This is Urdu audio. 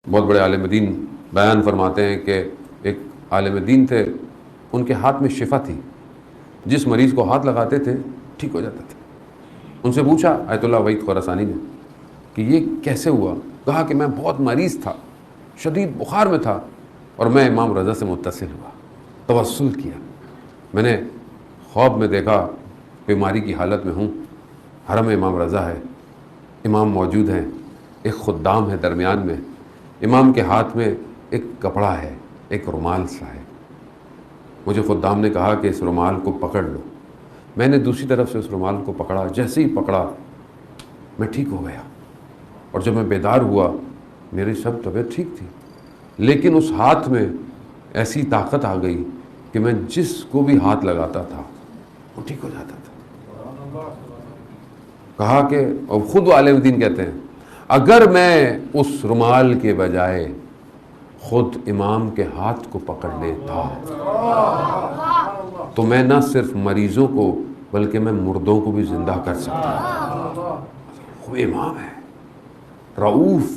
بہت بڑے عالم دین بیان فرماتے ہیں کہ ایک عالم دین تھے، ان کے ہاتھ میں شفا تھی، جس مریض کو ہاتھ لگاتے تھے ٹھیک ہو جاتا تھا۔ ان سے پوچھا آیت اللہ وحید خراسانی نے کہ یہ کیسے ہوا؟ کہا کہ میں بہت مریض تھا، شدید بخار میں تھا، اور میں امام رضا سے متصل ہوا، توسل کیا۔ میں نے خواب میں دیکھا بیماری کی حالت میں ہوں، حرم امام رضا ہے، امام موجود ہیں، ایک خدام ہے درمیان میں، امام کے ہاتھ میں ایک کپڑا ہے، ایک رومال سا ہے۔ مجھے خدام نے کہا کہ اس رومال کو پکڑ لو۔ میں نے دوسری طرف سے اس رومال کو پکڑا، جیسے ہی پکڑا میں ٹھیک ہو گیا، اور جب میں بیدار ہوا میری سب طبیعت ٹھیک تھی، لیکن اس ہاتھ میں ایسی طاقت آ گئی کہ میں جس کو بھی ہاتھ لگاتا تھا وہ ٹھیک ہو جاتا تھا۔ کہا کہ اور خود عالم دین کہتے ہیں اگر میں اس رومال کے بجائے خود امام کے ہاتھ کو پکڑ لیتا تو میں نہ صرف مریضوں کو بلکہ میں مردوں کو بھی زندہ کر سکتا۔ وہ امام ہے، رؤوف